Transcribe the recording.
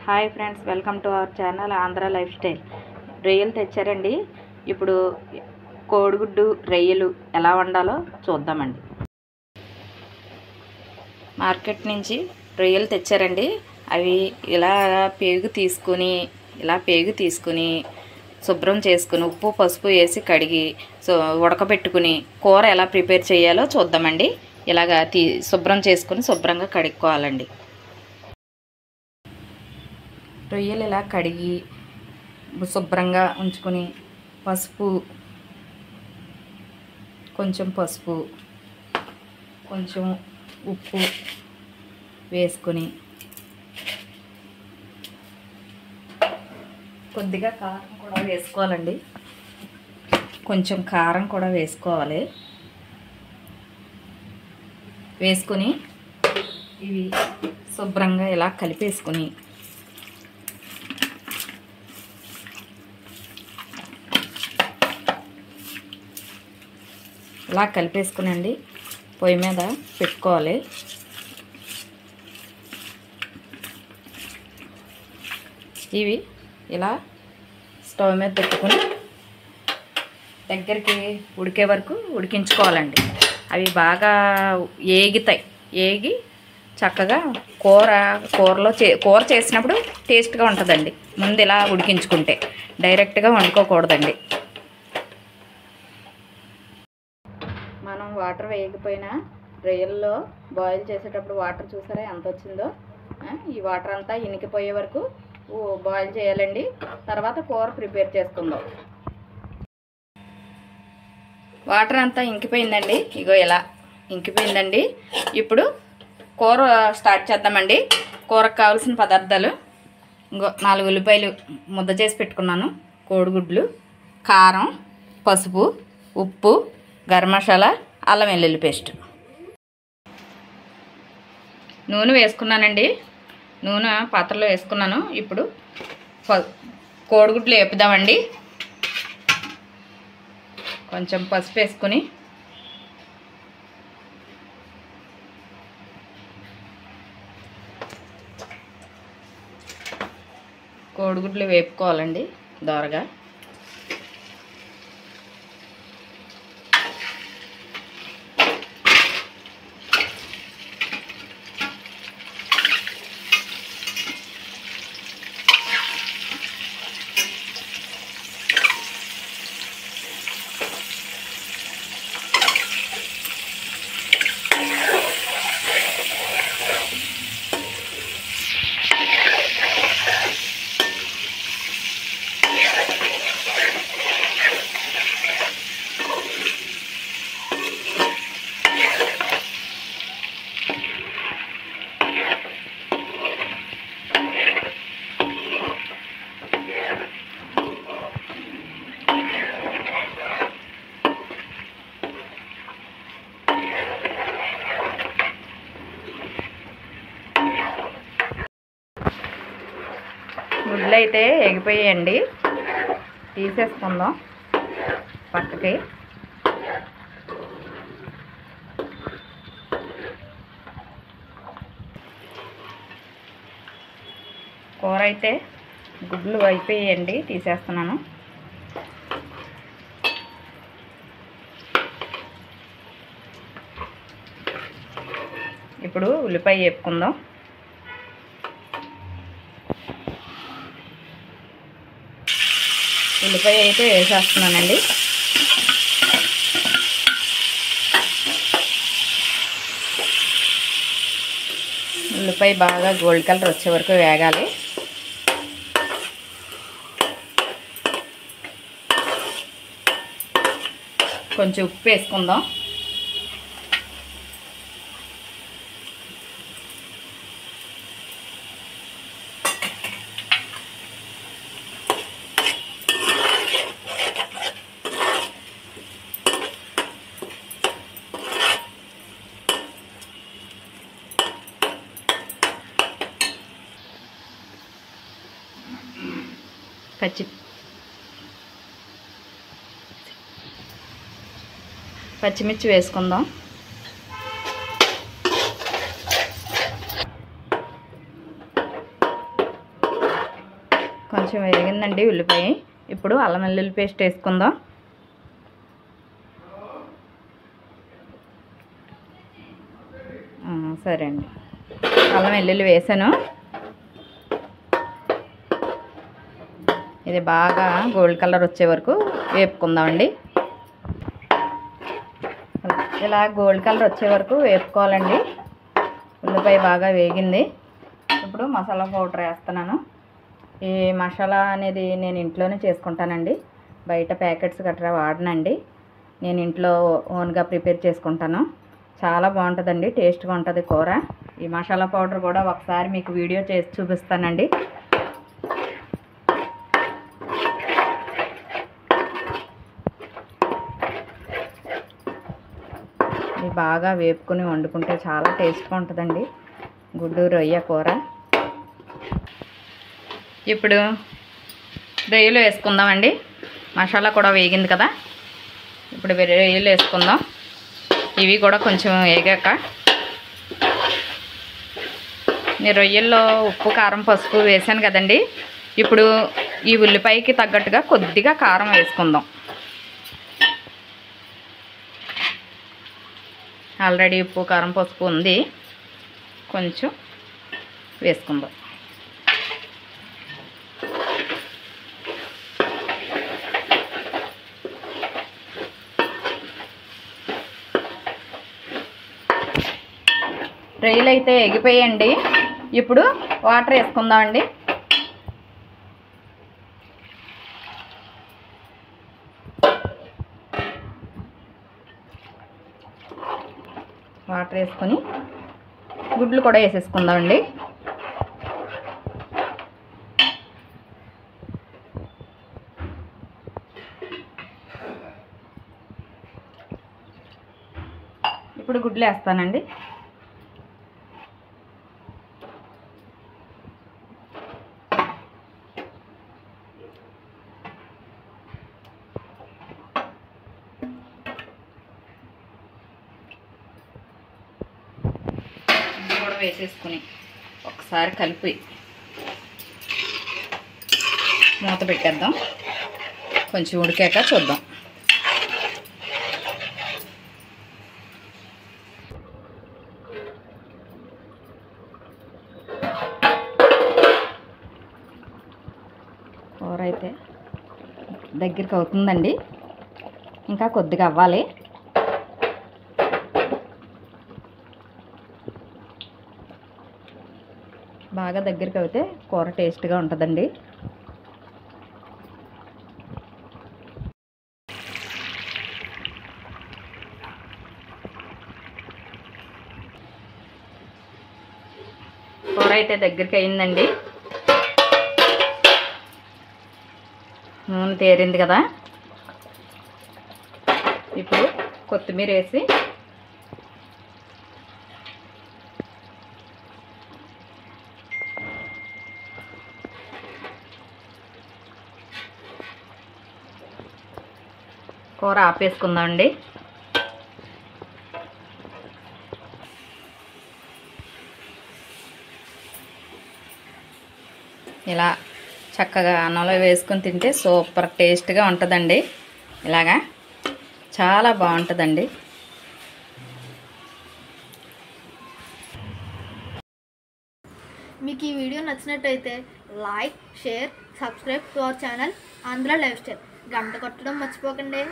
Hi friends, welcome to our channel Andhra life style. రొయ్యలు తెచ్చారండి. ఇప్పుడు కోడిగుడ్డు రొయ్యలు ఎలా వండాలో చూద్దామండి. మార్కెట్ నుంచి రొయ్యలు తెచ్చారండి. అవి ఇలా పేగు తీసుకుని శుభ్రం చేసుకుని ఉప్పు పసుపు వేసి కడిగి ఉడకబెట్టుకుని కూర ఎలా ప్రిపేర్ చేయాలో చూద్దామండి. ఇలాగా శుభ్రం చేసుకుని శుభ్రంగా కడుక్కోవాలండి. రొయ్యలు ఇలా కడిగి శుభ్రంగా ఉంచుకొని కొంచెం పసుపు కొంచెం ఉప్పు వేసుకొని కొద్దిగా కారం కూడా వేసుకోవాలండి. కొంచెం కారం కూడా వేసుకోవాలి. వేసుకొని ఇవి శుభ్రంగా ఇలా కలిపేసుకొని ఇలా కలిపేసుకునండి పొయ్యి మీద పెట్టుకోవాలి. ఇవి ఇలా స్టవ్ మీద పెట్టుకుని దగ్గరికి ఉడికే వరకు ఉడికించుకోవాలండి. అవి బాగా ఏగి చక్కగా కూర చేసినప్పుడు టేస్ట్గా ఉంటుందండి. ముందు ఇలా ఉడికించుకుంటే డైరెక్ట్గా వండుకోకూడదండి. మనం వాటర్ వేయకపోయినా రొయ్యల్లో బాయిల్ చేసేటప్పుడు వాటర్ చూసారా ఎంత వచ్చిందో. ఈ వాటర్ అంతా ఇనికిపోయే వరకు బాయిల్ చేయాలండి. తర్వాత కూర ప్రిపేర్ చేసుకుందాం. వాటర్ అంతా ఇంకిపోయిందండి. ఇగో ఇలా ఇంకిపోయిందండి. ఇప్పుడు కూర స్టార్ట్ చేద్దామండి. కూరకు కావాల్సిన పదార్థాలు ఇంకో 4 ఉల్లిపాయలు ముద్ద చేసి పెట్టుకున్నాను, కోడిగుడ్లు, కారం, పసుపు, ఉప్పు, గరం మసాలా, అల్లం వెల్లుల్లి పేస్ట్. నూనె వేసుకున్నానండి. నూనె పాత్రలో వేసుకున్నాను. ఇప్పుడు కోడిగుడ్లు వేపుదామండి. కొంచెం పసుపు వేసుకుని కోడిగుడ్లు వేపుకోవాలండి దోరగా. గుడ్లు అయితే ఎగిపోయాయండి. తీసేసుకుందాం పక్కకి. కూర అయితే గుడ్లు అయిపోయాయండి, తీసేస్తున్నాను. ఇప్పుడు ఉల్లిపాయ వేపుకుందాం. ఉల్లిపాయ అయితే వేసేస్తున్నానండి. ఉల్లిపాయ బాగా గోల్డ్ కలర్ వచ్చే వరకు వేగాలి. కొంచెం ఉప్పు వేసుకుందాం. పచ్చిమిర్చి వేసుకుందాం. కొంచెం వేగిందండి ఉల్లిపాయ. ఇప్పుడు అల్లం వెల్లుల్లి పేస్ట్ వేసుకుందాం. సరే అండి, అల్లం వెల్లుల్లి వేసాను. ఇది బాగా గోల్డ్ కలర్ వచ్చే వరకు వేపుకుందామండి. ఇలా గోల్డ్ కలర్ వచ్చే వరకు వేపుకోవాలండి. ఉల్లిపాయ బాగా వేగింది. ఇప్పుడు మసాలా పౌడర్ వేస్తున్నాను. ఈ మసాలా అనేది నేను ఇంట్లోనే చేసుకుంటానండి, బయట ప్యాకెట్స్ గట్రా వాడనండి. నేను ఇంట్లో ఓన్గా ప్రిపేర్ చేసుకుంటాను. చాలా బాగుంటుందండి, టేస్ట్గా ఉంటుంది కూర. ఈ మసాలా పౌడర్ కూడా ఒకసారి మీకు వీడియో చేసి చూపిస్తానండి. ఇది బాగా వేపుకొని వండుకుంటే చాలా టేస్ట్గా ఉంటుందండి గుడ్డు రొయ్య కూర. ఇప్పుడు రొయ్యలు వేసుకుందామండి. మసాలా కూడా వేగింది కదా, ఇప్పుడు రొయ్యలు వేసుకుందాం. ఇవి కూడా కొంచెం వేగాక నేను రొయ్యల్లో ఉప్పు కారం పసుపు వేసాను కదండి. ఇప్పుడు ఈ ఉల్లిపాయకి తగ్గట్టుగా కొద్దిగా కారం వేసుకుందాం. ఆల్రెడీ ఉప్పు కారం పసుపు ఉంది, కొంచెం వేసుకుందాం. రొయ్యలు అయితే ఎగిపోయాయండి. ఇప్పుడు వాటర్ వేసుకుందామండి. వాటర్ వేసుకొని గుడ్లు కూడా వేసేసుకుందామండి. ఇప్పుడు గుడ్లు వేస్తానండి. కూడా వేసేసుకుని ఒకసారి కలిపి మూత పెట్టేద్దాం. కొంచెం ఉడికాక చూద్దాం. కూర అయితే దగ్గరికి అవుతుందండి, ఇంకా కొద్దిగా అవ్వాలి. బాగా దగ్గరికి అయితే కూర టేస్ట్గా ఉంటుందండి. కూర అయితే దగ్గరికి అయిందండి. నూనె తేరింది కదా, ఇప్పుడు కొత్తిమీర వేసి కూర ఆపేసుకుందామండి. ఇలా చక్కగా అన్నంలో వేసుకొని తింటే సూపర్ టేస్ట్గా ఉంటుందండి. ఇలాగా చాలా బాగుంటుందండి. మీకు ఈ వీడియో నచ్చినట్టయితే like, share, subscribe to our channel Andhra life style. గంట కొట్టడం మర్చిపోకండి.